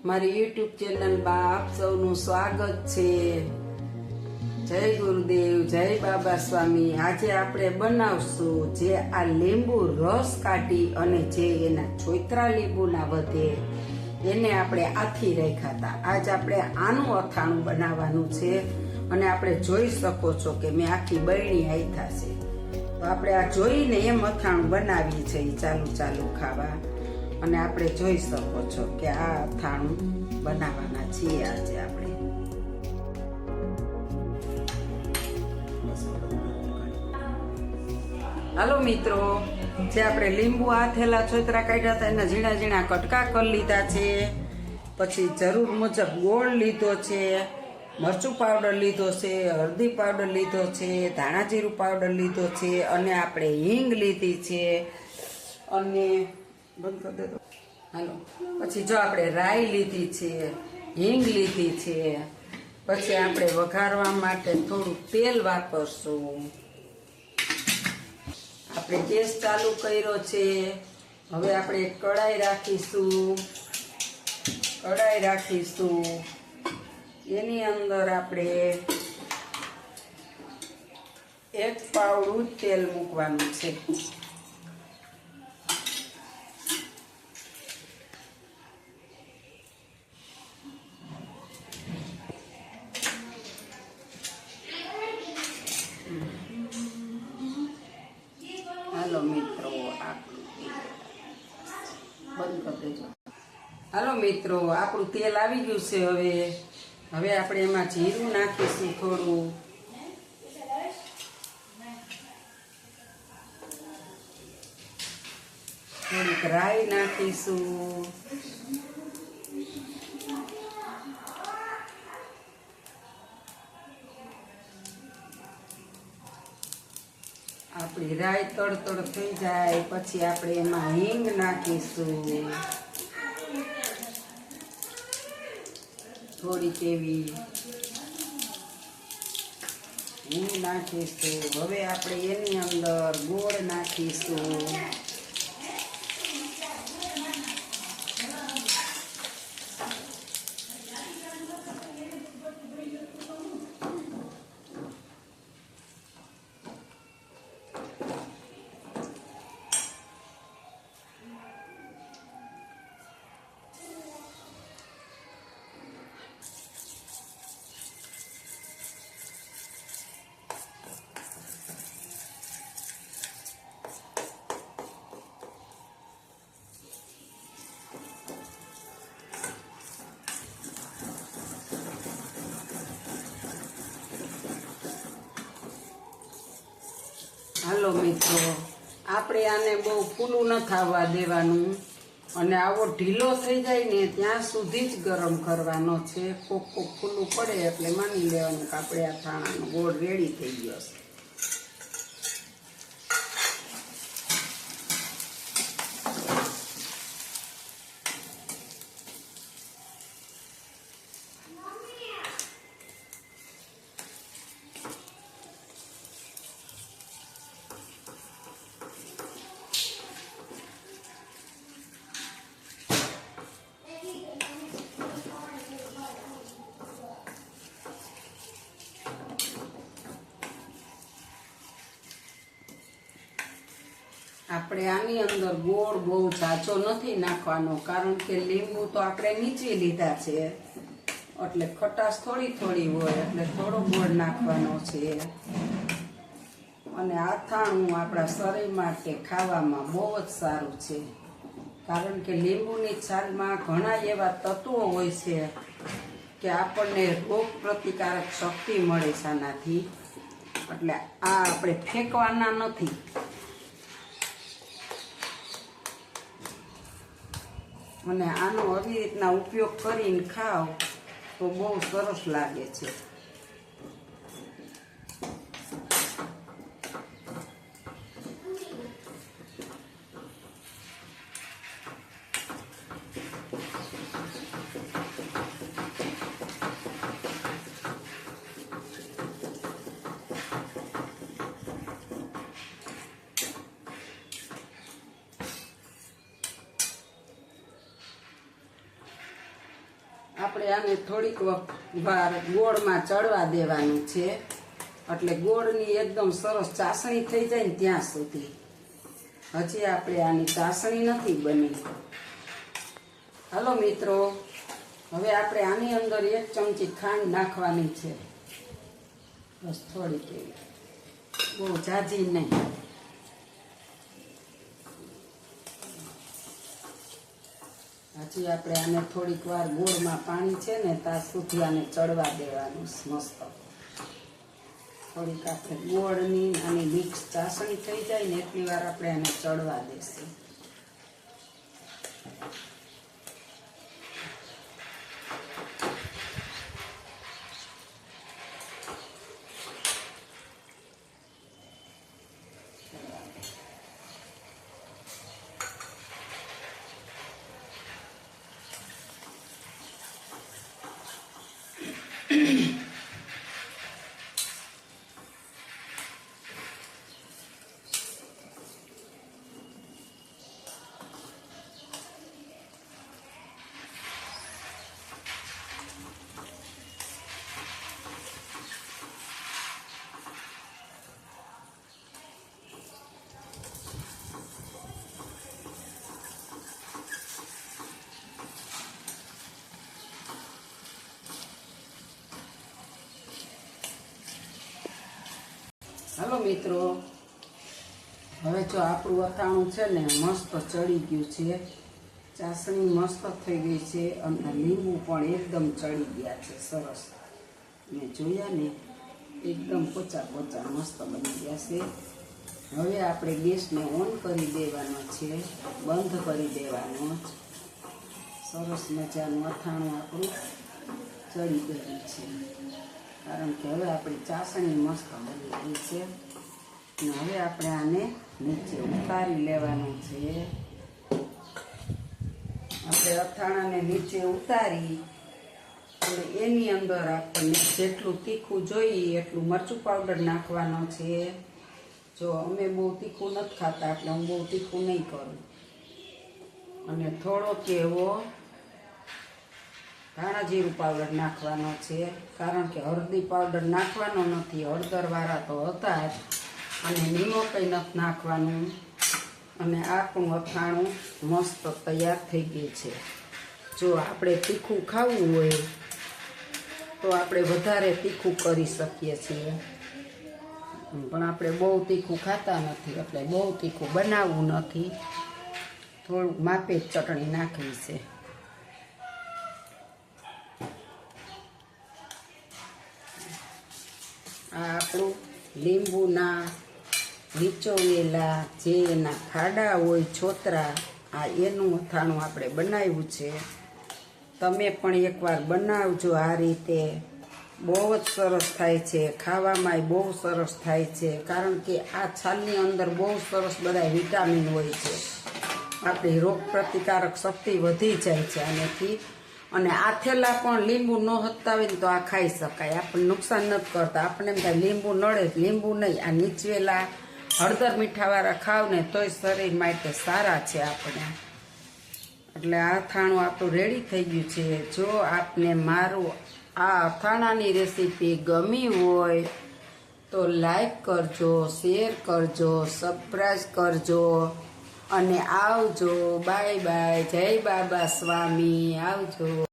મારી યુટ્યુબ ચેનલમાં આપ સૌનું સ્વાગત છે। જય ગુરુદેવ, જય બાબા સ્વામી। આજે આપણે બનાવશું જે આ લીંબુ રસ કાઢી અને જે એના છોતરા લીંબુના વધે એને આપણે આથી રાખ્યા હતા। આજ આપણે આનું અથાણું બનાવવાનું છે અને આપણે જોઈ શકો છો કે મેં આખી બરણી આયથા છે। તો આપણે આ જોઈને એમ અથાણું બનાવીએ છીએ ચાલુ ચાલુ ખાવા। અને આપણે જોઈ શકો છો કે આ અથાણું બનાવવાના છીએ આજે આપણે। હાલો મિત્રો, જે આપણે લીંબુ આથેલા છોતરા કાઢ્યા હતા એના ઝીણા ઝીણા કટકા કરી લીધા છે। પછી જરૂર મુજબ ગોળ લીધો છે, મરચું પાવડર લીધો છે, હળદી પાવડર લીધો છે, ધાણા જીરું પાવડર લીધો છે અને આપણે હિંગ લીધી છે અને બંધ કરી દેતો હાલો। પછી જો આપણે રાઈ લીધી છે, હિંગ લીધી છે। પછી આપણે વઘારવા માટે થોડું તેલ વાપરશું। આપણે ગેસ ચાલુ કર્યો છે। હવે આપણે કડાઈ રાખીશું। એની અંદર આપણે 1 પાવડું તેલ મૂકવાનું છે। હાલો મિત્રો, બંધ કરી દેજો। હાલો મિત્રો, આપણું તેલ આવી ગયું છે। હવે આપણે એમાં જીરું નાખીશું, થોડીક રાઈ નાખીશું, આપણી રાઈ તડતડ થઈ જાય પછી આપણે એમાં હિંગ નાખીશું, થોડીક એવી હિંગ નાખીશું। હવે આપણે એની અંદર ગોળ નાખીશું, હાલો મિત્રો, આપણે આને બહુ ફૂલું ન થવા દેવાનું અને આવો ઢીલો થઈ જાય ને ત્યાં સુધી જ ગરમ કરવાનો છે। કોક ફૂલું પડે એટલે માની લેવાનું કે આપણે આ થાણાનો ગોળ રેડી થઈ ગયો છે। આપણે આની અંદર ગોળ બહુ ઝાઝો નથી નાખવાનો, કારણ કે લીંબુ તો આપણે નીચે લીધા છે એટલે ખટાશ થોડી થોડી હોય એટલે થોડો ગોળ નાખવાનો છે। અને અથાણું આપણા શરીર માટે ખાવામાં બહુ જ સારું છે, કારણ કે લીંબુની છાલમાં ઘણા એવા તત્વો હોય છે કે આપણને રોગ પ્રતિકારક શક્તિ મળે છે આનાથી। એટલે આ આપણે ફેંકવાના નથી। અને આનો આવી રીતના ઉપયોગ કરીને ખાવ તો બહુ સરસ લાગે છે। આપણે આને થોડીક વાર ગોળમાં ચડવા દેવાનું છે, એટલે ગોળની એકદમ સરસ ચાસણી થઈ જાય ને ત્યાં સુધી. હજી આપણે આની ચાસણી નથી બની. હાલો મિત્રો, હવે આપણે આની અંદર 1 ચમચી ખાંડ નાખવાની છે, બસ થોડીક એવી, બહુ ઝાઝી નહીં. હજી આપણે આને થોડીક વાર ગોળમાં પાણી છે ને ત્યાં સુધી આને ચડવા દેવાનું મસ્ત. થોડીક આપણે ગોળની આની મિક્સ ચાસણી થઈ જાય ને એટલી વાર આપણે આને ચડવા દઈશું. હાલો મિત્રો, હવે જો આપણું અથાણું છે ને મસ્ત ચડી ગયું છે, ચાસણી મસ્ત થઈ ગઈ છે અને લીંબુ પણ એકદમ ચડી ગયા છે સરસ. મેં જોયા ને એકદમ પોચા પોચા મસ્ત બની ગયા છે. હવે આપણે ગેસને ઓન કરી દેવાનો છે, બંધ કરી દેવાનો જ. સરસ મજાનું અથાણું આપણું ચડી ગયું છે, કારણ કે હવે આપણી ચાસણી મસ્ત બની ગઈ છે. અને હવે આપણે આને નીચે ઉતારી લેવાનું છે. આપણે અથાણાને નીચે ઉતારી અને એની અંદર આપણને જેટલું તીખું જોઈએ એટલું મરચું પાવડર નાખવાનો છે. જો અમે બહુ તીખું નથી ખાતા એટલે હું બહુ તીખું નહીં કરું. અને થોડોક એવો ધાણા જીરું પાવડર નાખવાનો છે, કારણ કે હળદી પાવડર નાખવાનો નથી, હળદરવાળા તો હતા જ. અને નિમક કંઈ નથી નાખવાનું. અને આપણું અથાણું મસ્ત તૈયાર થઈ ગયું છે. જો આપણે તીખું ખાવું હોય તો આપણે વધારે તીખું કરી શકીએ છીએ, પણ આપણે બહુ તીખું ખાતા નથી એટલે બહુ તીખું બનાવવું નથી. થોડુંક માપે જ ચટણી નાખવી છે. આ આપણું લીંબુના નીચોવેલા જે એના ખાડા હોય છોતરા, આ એનું અથાણું આપણે બનાવ્યું છે. તમે પણ એકવાર બનાવજો આ રીતે, બહુ જ સરસ થાય છે. ખાવામાં બહુ સરસ થાય છે, કારણ કે આ છાલની અંદર બહુ સરસ બધા વિટામિન હોય છે. આપણી રોગ પ્રતિકારક શક્તિ વધી જાય છે આનેથી. અને આ થેલા પણ લીંબુ ન હત્તા હોય ને તો આ ખાઈ શકાય, આપણને નુકસાન નથી કરતા. આપણને એમ થાય લીંબુ નડે, લીંબુ નહીં, આ નીચવેલા હળદર મીઠાવાળા ખાવ ને તોય શરીર માટે સારા છે આપણે. એટલે આ અથાણું આપણું રેડી થઈ ગયું છે. જો આપને મારું આ અથાણાની રેસીપી ગમી હોય તો લાઈક કરજો, શેર કરજો, સબસ્ક્રાઈબ કરજો અને આવજો. Bye bye. જય બાબા સ્વામી. આવજો.